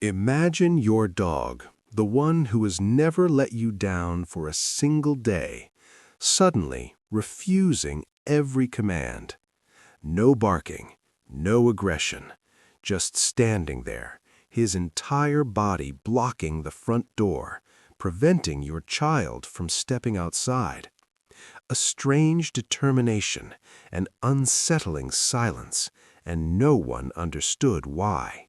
Imagine your dog, the one who has never let you down for a single day, suddenly refusing every command. No barking, no aggression, just standing there, his entire body blocking the front door, preventing your child from stepping outside. A strange determination, an unsettling silence, and no one understood why.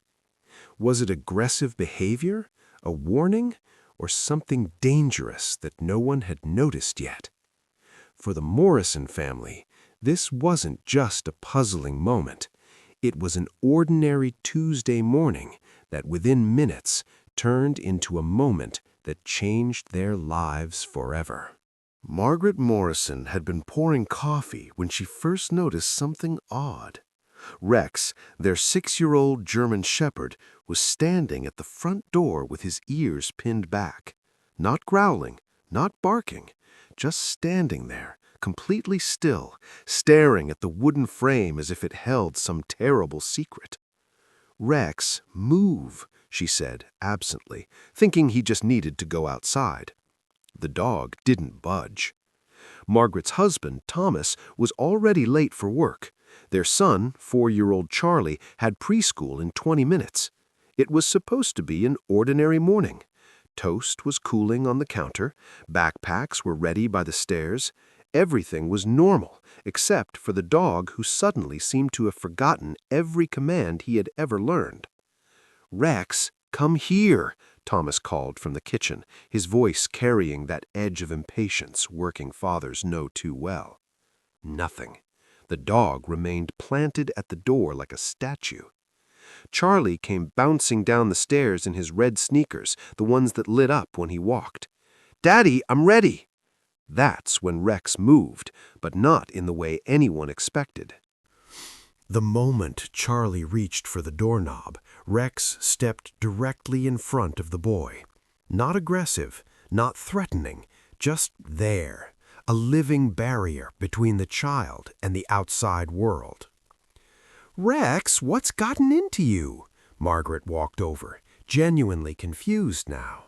Was it aggressive behavior, a warning, or something dangerous that no one had noticed yet? For the Morrison family, this wasn't just a puzzling moment. It was an ordinary Tuesday morning that within minutes turned into a moment that changed their lives forever. Margaret Morrison had been pouring coffee when she first noticed something odd. Rex, their 6-year-old German shepherd, was standing at the front door with his ears pinned back. Not growling, not barking, just standing there, completely still, staring at the wooden frame as if it held some terrible secret. "Rex, move," she said absently, thinking he just needed to go outside. The dog didn't budge. Margaret's husband, Thomas, was already late for work. Their son, 4-year-old Charlie, had preschool in 20 minutes. It was supposed to be an ordinary morning. Toast was cooling on the counter, backpacks were ready by the stairs. Everything was normal, except for the dog who suddenly seemed to have forgotten every command he had ever learned. "Rex, come here," Thomas called from the kitchen, his voice carrying that edge of impatience working fathers know too well. Nothing. The dog remained planted at the door like a statue. Charlie came bouncing down the stairs in his red sneakers, the ones that lit up when he walked. "Daddy, I'm ready." That's when Rex moved, but not in the way anyone expected. The moment Charlie reached for the doorknob, Rex stepped directly in front of the boy. Not aggressive, not threatening, just there, a living barrier between the child and the outside world. "Rex, what's gotten into you?" Margaret walked over, genuinely confused now.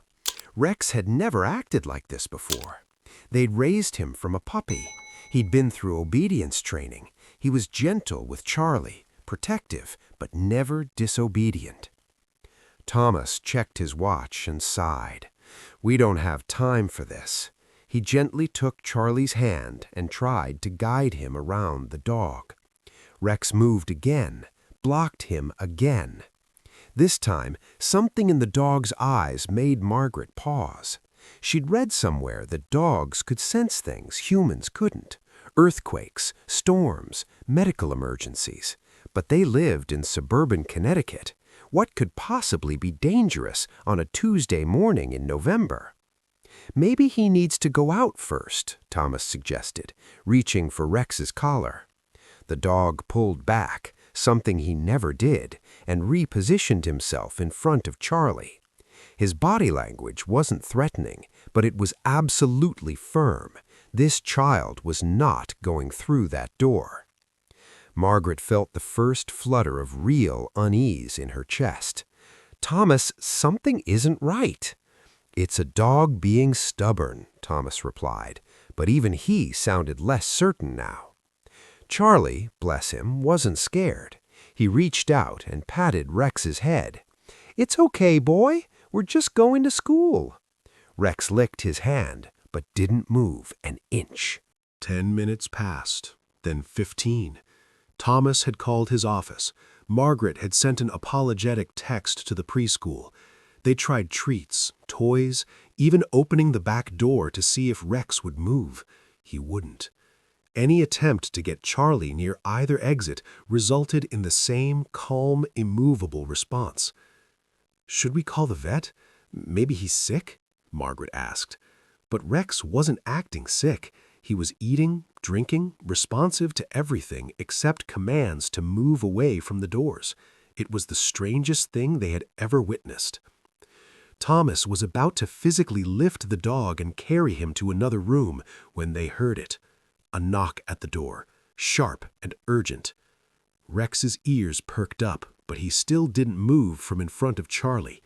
Rex had never acted like this before. They'd raised him from a puppy. He'd been through obedience training. He was gentle with Charlie, protective, but never disobedient. Thomas checked his watch and sighed. "We don't have time for this." He gently took Charlie's hand and tried to guide him around the dog. Rex moved again, blocked him again. This time, something in the dog's eyes made Margaret pause. She'd read somewhere that dogs could sense things humans couldn't. Earthquakes, storms, medical emergencies. But they lived in suburban Connecticut. What could possibly be dangerous on a Tuesday morning in November? "Maybe he needs to go out first," Thomas suggested, reaching for Rex's collar. The dog pulled back, something he never did, and repositioned himself in front of Charlie. His body language wasn't threatening, but it was absolutely firm. This child was not going through that door. Margaret felt the first flutter of real unease in her chest. "Thomas, something isn't right." "It's a dog being stubborn," Thomas replied, but even he sounded less certain now. Charlie, bless him, wasn't scared. He reached out and patted Rex's head. "It's okay, boy. We're just going to school." Rex licked his hand, but didn't move an inch. 10 minutes passed, then 15. Thomas had called his office. Margaret had sent an apologetic text to the preschool. They tried treats, toys, even opening the back door to see if Rex would move. He wouldn't. Any attempt to get Charlie near either exit resulted in the same calm, immovable response. "Should we call the vet? Maybe he's sick?" Margaret asked. But Rex wasn't acting sick. He was eating, drinking, responsive to everything except commands to move away from the doors. It was the strangest thing they had ever witnessed. Thomas was about to physically lift the dog and carry him to another room when they heard it. A knock at the door, sharp and urgent. Rex's ears perked up, but he still didn't move from in front of Charlie.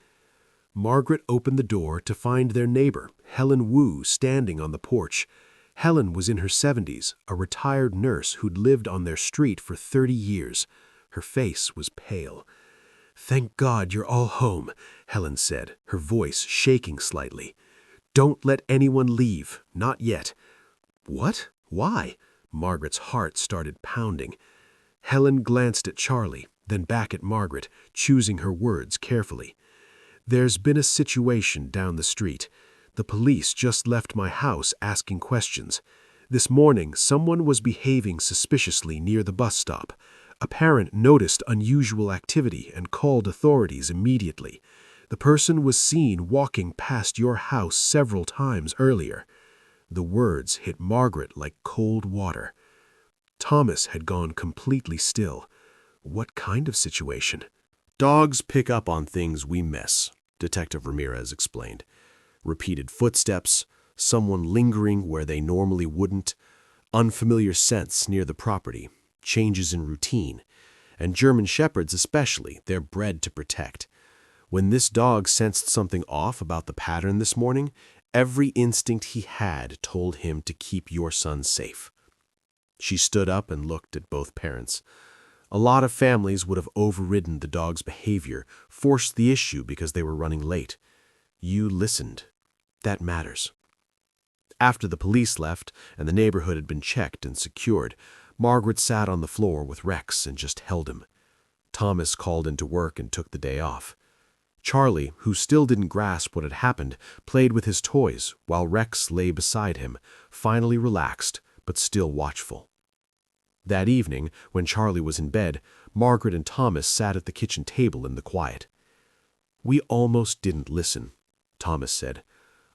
Margaret opened the door to find their neighbor, Helen Wu, standing on the porch. Helen was in her 70s, a retired nurse who'd lived on their street for 30 years. Her face was pale. "Thank God you're all home," Helen said, her voice shaking slightly. "Don't let anyone leave, not yet." "What? Why?" Margaret's heart started pounding. Helen glanced at Charlie, then back at Margaret, choosing her words carefully. "There's been a situation down the street. The police just left my house asking questions. This morning, someone was behaving suspiciously near the bus stop. A parent noticed unusual activity and called authorities immediately. The person was seen walking past your house several times earlier." The words hit Margaret like cold water. Thomas had gone completely still. What kind of situation? "Dogs pick up on things we miss," Detective Ramirez explained. "Repeated footsteps, someone lingering where they normally wouldn't, unfamiliar scents near the property, changes in routine. And German Shepherds especially, they're bred to protect. When this dog sensed something off about the pattern this morning, every instinct he had told him to keep your son safe." She stood up and looked at both parents. A lot of families would have overridden the dog's behavior, forced the issue because they were running late. You listened. That matters. After the police left and the neighborhood had been checked and secured, Margaret sat on the floor with Rex and just held him. Thomas called into work and took the day off. Charlie, who still didn't grasp what had happened, played with his toys while Rex lay beside him, finally relaxed but still watchful. That evening, when Charlie was in bed, Margaret and Thomas sat at the kitchen table in the quiet. "We almost didn't listen," Thomas said.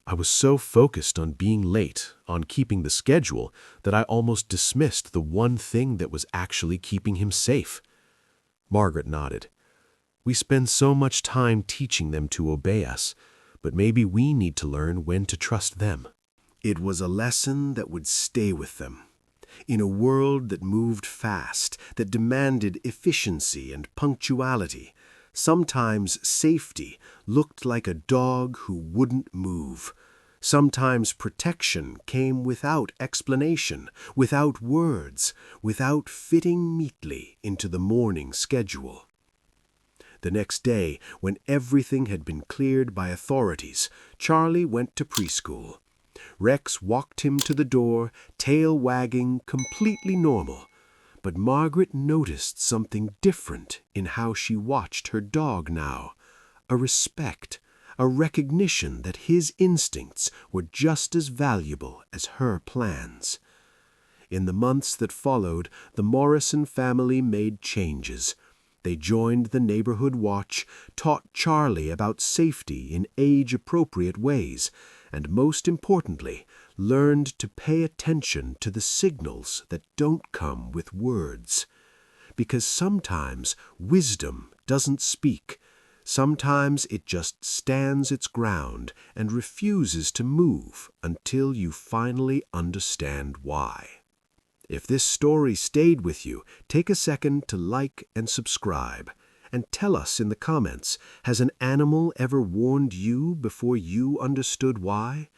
"I was so focused on being late, on keeping the schedule, that I almost dismissed the one thing that was actually keeping him safe." Margaret nodded. "We spend so much time teaching them to obey us, but maybe we need to learn when to trust them." It was a lesson that would stay with them. In a world that moved fast, that demanded efficiency and punctuality, sometimes safety looked like a dog who wouldn't move. Sometimes protection came without explanation, without words, without fitting neatly into the morning schedule. The next day, when everything had been cleared by authorities, Charlie went to preschool. Rex walked him to the door, tail wagging, completely normal. But Margaret noticed something different in how she watched her dog now. A respect, a recognition that his instincts were just as valuable as her plans. In the months that followed, the Morrison family made changes. They joined the neighborhood watch, taught Charlie about safety in age-appropriate ways, and most importantly, learned to pay attention to the signals that don't come with words. Because sometimes wisdom doesn't speak. Sometimes it just stands its ground and refuses to move until you finally understand why. If this story stayed with you, take a second to like and subscribe. And tell us in the comments, has an animal ever warned you before you understood why?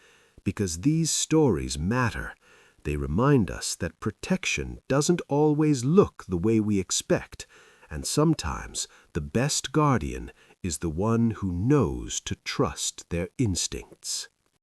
Because these stories matter. They remind us that protection doesn't always look the way we expect, and sometimes the best guardian is the one who knows to trust their instincts.